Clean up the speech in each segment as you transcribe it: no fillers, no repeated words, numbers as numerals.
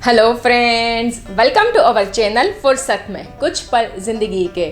Hello friends, welcome to our channel फुर्सत में कुछ पल जिंदगी के।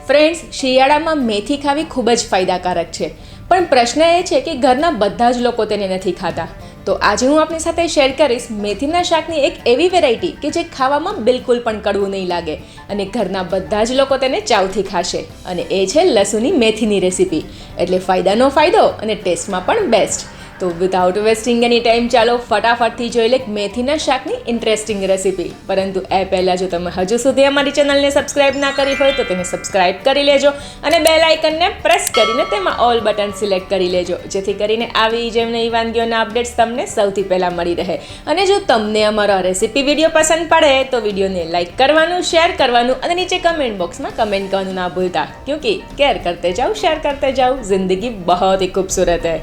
ફ્રેન્ડ્સ, શિયાળામાં મેથી ખાવી ખૂબ જ ફાયદાકારક છે, પણ પ્રશ્ન એ છે કે ઘરના બધા જ લોકો તેને નથી ખાતા. તો આજે હું આપની સાથે શેર કરીશ મેથીના શાકની એક એવી વેરાયટી કે જે ખાવામાં બિલકુલ પણ કડવું નહીં લાગે અને ઘરના બધા જ લોકો તેને ચાવથી ખાશે, અને એ છે લસુની મેથીની રેસીપી. એટલે ફાયદાનો ફાયદો અને ટેસ્ટમાં પણ બેસ્ટ. તો વિધાઉટ વેસ્ટિંગ એની ટાઈમ ચાલો ફટાફટથી જોઈ લે મેથીના શાકની ઇન્ટરેસ્ટિંગ રેસીપી. પરંતુ એ પહેલાં જો તમે હજુ સુધી અમારી ચેનલને સબસ્ક્રાઇબ ના કરી હોય તો તેને સબસ્ક્રાઇબ કરી લેજો અને બેલ આઇકનને પ્રેસ કરીને તેમાં ઓલ બટન સિલેક્ટ કરી લેજો, જેથી કરીને આવી જેમ નવી વાનગીઓના અપડેટ્સ તમને સૌથી પહેલાં મળી રહે. અને જો તમને અમારો રેસીપી વિડીયો પસંદ પડે તો વિડીયોને લાઇક કરવાનું, શેર કરવાનું અને નીચે કમેન્ટ બોક્સમાં કમેન્ટ કરવાનું ના ભૂલતા, ક્યોંકि કેર કરતે જાઓ, શેર કરતે જાઓ, જિંદગી બહોત ही खूबसूरत है.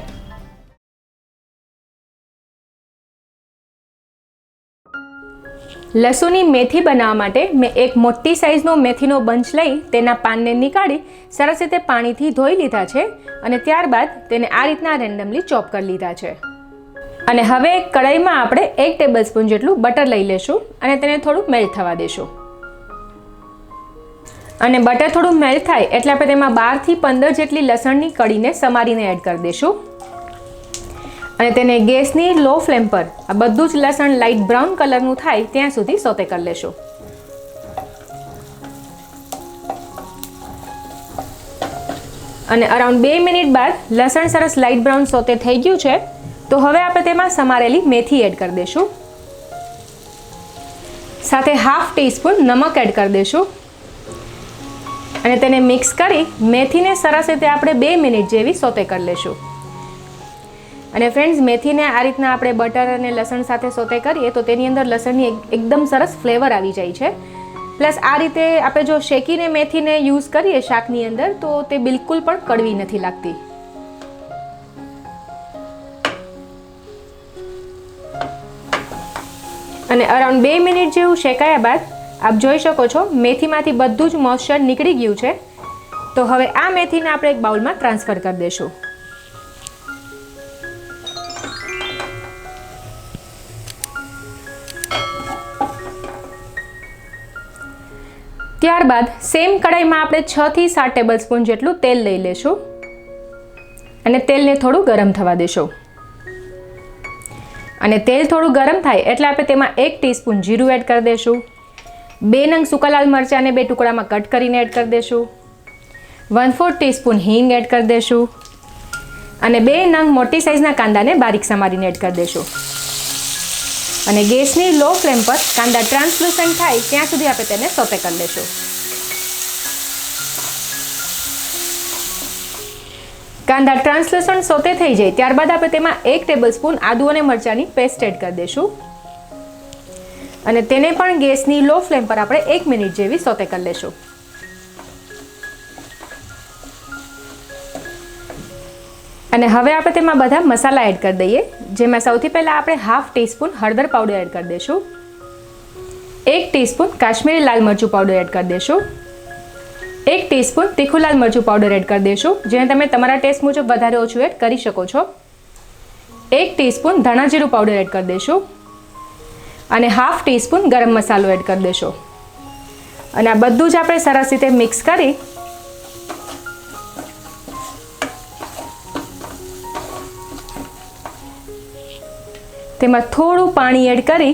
લસુની મેથી બનાવવા માટે મેં એક મોટી સાઇઝનો મેથીનો બંચ લઈ તેના પાનને નીકાળી સરસ રીતે પાણીથી ધોઈ લીધા છે અને ત્યારબાદ તેને આ રીતના રેન્ડમલી ચોપ કરી લીધા છે. અને હવે કઢાઈમાં આપણે 1 ટેબલસ્પૂન જેટલું બટર લઈ લેશું અને તેને થોડું મેલ્ટ થવા દેશું. અને બટર થોડું મેલ્ટ થાય એટલે આપણે તેમાં 12 થી 15 જેટલી લસણની કળીને સમારીને એડ કરી દઈશું અને તેને ગેસની લો ફ્લેમ પર આ બધું જ લસણ લાઇટ બ્રાઉન કલરનું થાય ત્યાં સુધી સોતે કરી લેશું. અને અરાઉન્ડ 2 મિનિટ બાદ લસણ સરસ લાઇટ બ્રાઉન સોતે થઈ ગયું છે, તો હવે આપણે તેમાં સમારેલી મેથી એડ કરી દઈશું. સાથે ½ ટીસ્પૂન નમક એડ કરી દઈશું અને તેને મિક્સ કરી મેથીને સરસ રીતે આપણે 2 મિનિટ જેવી સોતે કરી લેશું. અને ફ્રેન્ડ્સ, મેથીને આ રીતના આપણે બટર અને લસણ સાથે સોતે કરીએ તો તેની અંદર લસણની એકદમ સરસ ફ્લેવર આવી જાય છે. પ્લસ આ રીતે આપણે જો શેકીને મેથીને યુઝ કરીએ શાકની અંદર તો તે બિલકુલ પણ કડવી નથી લાગતી. અને અરાઉન્ડ 2 મિનિટ જેવું શેકાયા બાદ આપ જોઈ શકો છો મેથીમાંથી બધું જ મોઇશ્ચર નીકળી ગયું છે. તો હવે આ મેથીને આપણે એક બાઉલમાં ટ્રાન્સફર કરી દઈશું. ત્યારબાદ સેમ કઢાઈમાં આપણે 6 થી 7 ટેબલસ્પૂન જેટલું તેલ લઈ લેશું અને તેલને થોડું ગરમ થવા દેશું. અને તેલ થોડું ગરમ થાય એટલે આપણે તેમાં 1 ટીસ્પૂન જીરું એડ કરી દઈશું, 2 નંગ સૂકા લાલ મરચાંને 2 ટુકડામાં કટ કરીને એડ કરી દઈશું, 1/4 ટીસ્પૂન હિંગ એડ કરી દઈશું અને 2 નંગ મોટી સાઇઝના કાંદાને બારીક સમારીને એડ કરી દઈશું. અને ગેસની લો ફ્લેમ પર કાંદા ટ્રાન્સલુસન્ટ થાય ત્યાં સુધી આપણે તેને સોતે કરી લઈશું. કાંદા ટ્રાન્સલુસન્ટ સોતે થઈ જાય ત્યારબાદ આપણે તેમાં 1 ટેબલસ્પૂન આદુ અને મરચાંની પેસ્ટ એડ કરી દઈશું અને તેને પણ ગેસની લો ફ્લેમ પર આપણે 1 મિનિટ જેવી સોતે કરી લઈશું. અને હવે આપણે તેમાં બધા મસાલા એડ કરી દઈએ, જેમાં સૌથી પહેલાં આપણે ½ ટીસ્પૂન હળદર પાવડર એડ કરી દઈશું, 1 ટીસ્પૂન કાશ્મીરી લાલ મરચું પાવડર એડ કરી દઈશું, 1 ટીસ્પૂન તીખું લાલ મરચું પાવડર એડ કરી દઈશું, જેને તમે તમારા ટેસ્ટ મુજબ વધારે ઓછું એડ કરી શકો છો, 1 ટીસ્પૂન ધાણા જીરું પાવડર એડ કરી દઈશું અને ½ ટીસ્પૂન ગરમ મસાલો એડ કરી દઈશું. અને આ બધું જ આપણે સરસ રીતે મિક્સ કરી તેમાં થોડું પાણી એડ કરી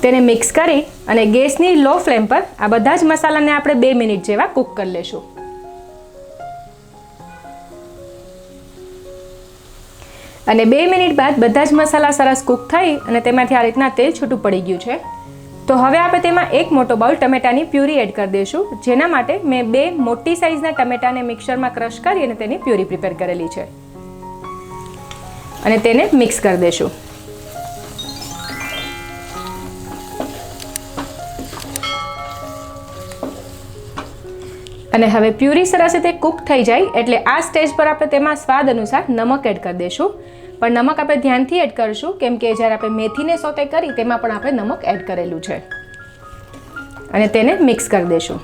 તેને મિક્સ કરી અને ગેસની લો ફ્લેમ પર આ બધા જ મસાલાને આપણે 2 મિનિટ જેવા કૂક કરી લેશું. અને 2 મિનિટ બાદ બધા જ મસાલા સરસ કૂક થઈ અને તેમાંથી આ રીતના તેલ છૂટું પડી ગયું છે. તો હવે આપણે તેમાં 1 મોટો બાઉલ ટમેટાની પ્યુરી એડ કરી દઈશું, જેના માટે મેં 2 મોટી સાઇઝના ટમેટાને મિક્સરમાં ક્રશ કરી અને તેની પ્યુરી પ્રિપેર કરેલી છે અને તેને મિક્સ કરી દઈશું. અને હવે પ્યુરી સરસ રીતે કૂક થઈ જાય એટલે આ સ્ટેજ પર આપણે તેમાં સ્વાદ અનુસાર નમક એડ કરી દઈશું. પણ નમક આપણે ધ્યાનથી એડ કરીશું, કેમ કે જ્યારે આપણે મેથીને સોતે કરી તેમાં પણ આપણે નમક એડ કરેલું છે. અને તેને મિક્સ કરી દઈશું.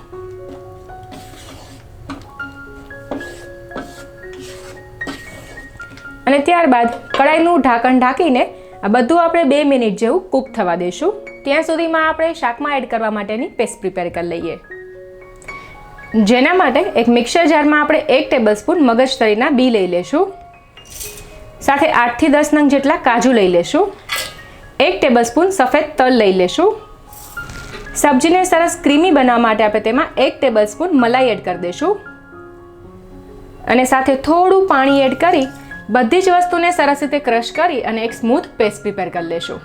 અને ત્યારબાદ કઢાઈનું ઢાંકણ ઢાંકીને આ બધું આપણે 2 મિનિટ જેવું કૂક થવા દઈશું. ત્યાં સુધીમાં આપણે શાકમાં એડ કરવા માટેની પેસ્ટ પ્રિપેર કરી લઈએ. જેના માટે એક મિક્સર જારમાં આપણે 1 ટેબલસ્પૂન મગજતરીના બી લઈ લેશું. સાથે 8 થી 10 નંગ જેટલા કાજુ લઈ લેશું. 1 ટેબલસ્પૂન સફેદ તલ લઈ લેશું. સબ્જીને સરસ ક્રીમી બનાવવા માટે આપણે તેમાં 1 ટેબલસ્પૂન મલાઈ એડ કરી દઈશું. અને સાથે થોડું પાણી એડ કરી બધી જ વસ્તુને સરસ રીતે ક્રશ કરી અને એક સ્મૂથ પેસ્ટ પ્રિપેર કરી લેશું.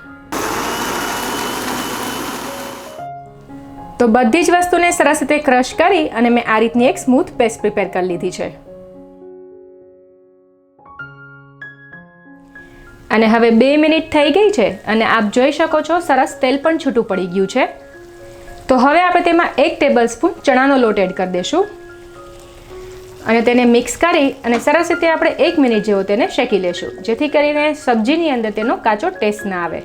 તો બધી જ વસ્તુને સરસ રીતે ક્રશ કરી અને મેં આ રીતની એક સ્મૂથ પેસ્ટ પ્રિપેર કરી લીધી છે. અને હવે 2 મિનિટ થઈ ગઈ છે અને આપ જોઈ શકો છો સરસ તેલ પણ છૂટું પડી ગયું છે. તો હવે આપણે તેમાં 1 ટેબલસ્પૂન ચણાનો લોટ એડ કરી દઈશું અને તેને મિક્સ કરી અને સરસ રીતે આપણે 1 મિનિટ જેવો તેને શેકી લેશું, જેથી કરીને સબ્જીની અંદર તેનો કાચો ટેસ્ટ ના આવે.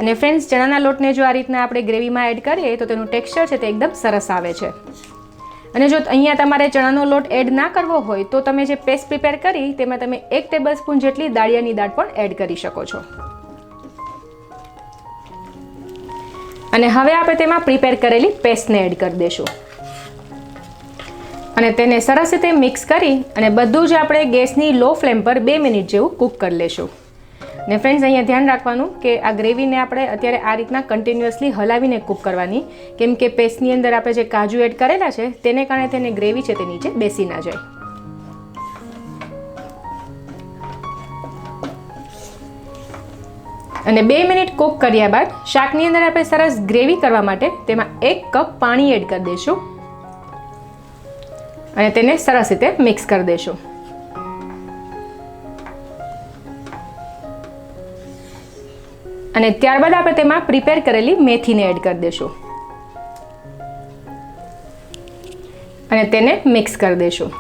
અને ફ્રેન્ડ્સ, ચણાના લોટને જો આ રીતના આપણે ગ્રેવીમાં એડ કરીએ તો તેનું ટેક્સચર છે તે એકદમ સરસ આવે છે. અને જો અહીંયા તમારે ચણાનો લોટ એડ ના કરવો હોય તો તમે જે પેસ્ટ પ્રિપેર કરી તેમાં તમે 1 ટેબલસ્પૂન જેટલી દાળિયાની દાળ પણ એડ કરી શકો છો. અને હવે આપણે તેમાં પ્રિપેર કરેલી પેસ્ટને એડ કરી દઈશું અને તેને સરસ રીતે મિક્સ કરી અને બધું જ આપણે ગેસની લો ફ્લેમ પર 2 મિનિટ જેવું કૂક કરી લેશું. ને ફ્રેન્ડ્સ, અહીંયા ધ્યાન રાખવાનું કે આ ગ્રેવીને આપણે અત્યારે આ રીતના કન્ટિન્યુઅસલી હલાવીને કૂક કરવાની, કેમ કે પેસ્ટની અંદર આપણે જે કાજુ એડ કરેલા છે તેને કારણે તેને ગ્રેવી છે તે નીચે બેસી ના જાય. અને 2 મિનિટ કૂક કર્યા બાદ શાકની અંદર આપણે સરસ ગ્રેવી કરવા માટે તેમાં 1 કપ પાણી એડ કરી દઈશું અને તેને સરસ રીતે મિક્સ કરી દઈશું. અને ત્યારબાદ આપણે તેમાં પ્રિપેર કરેલી મેથીને એડ કરી દઈશું અને તેને મિક્સ કરી દઈશું.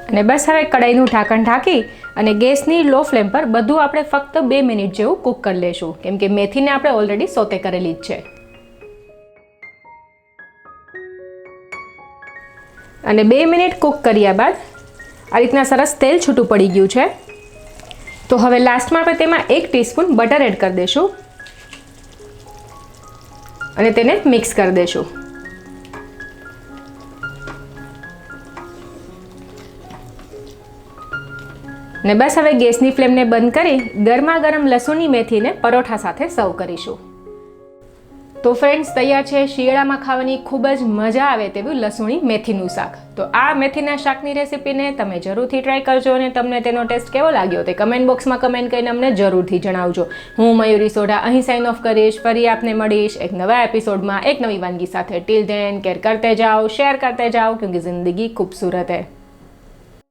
અને બસ હવે કઢાઈનું ઢાંકણ ઢાંકી અને ગેસની લો ફ્લેમ પર બધું આપણે ફક્ત 2 મિનિટ જેવું કૂક કરી લઈશું, કેમ કે મેથીને આપણે ઓલરેડી સોતે કરેલી જ છે. અને 2 મિનિટ કૂક કર્યા બાદ આ રીતના સરસ તેલ છૂટું પડી ગયું છે. તો હવે લાસ્ટમાં આપણે તેમાં 1 ટીસ્પૂન બટર એડ કરી દઈશું અને તેને મિક્સ કરી દઈશું. અને બસ હવે ગેસની ફ્લેમને બંધ કરી ગરમા ગરમ લસણની મેથીને પરોઠા સાથે સર્વ કરીશું. તો ફ્રેન્ડ્સ, તૈયાર છે શિયાળામાં ખાવાની ખૂબ જ મજા આવે તેવું લસુણી મેથીનું શાક. તો આ મેથીના શાકની રેસીપીને તમે જરૂરથી ટ્રાય કરજો અને તમને તેનો ટેસ્ટ કેવો લાગ્યો તે કમેન્ટ બોક્સમાં કમેન્ટ કરીને અમને જરૂરથી જણાવજો. હું મયુરી સોઢા અહીં સાઇન ઓફ કરીશ. ફરી આપને મળીશ એક નવા એપિસોડમાં એક નવી વાનગી સાથે. ટિલ ધેન કેર કરતે જાઓ, શેર કરતે જાઓ, ક્યોંકि જિંદગી ખૂબસૂરત હૈ.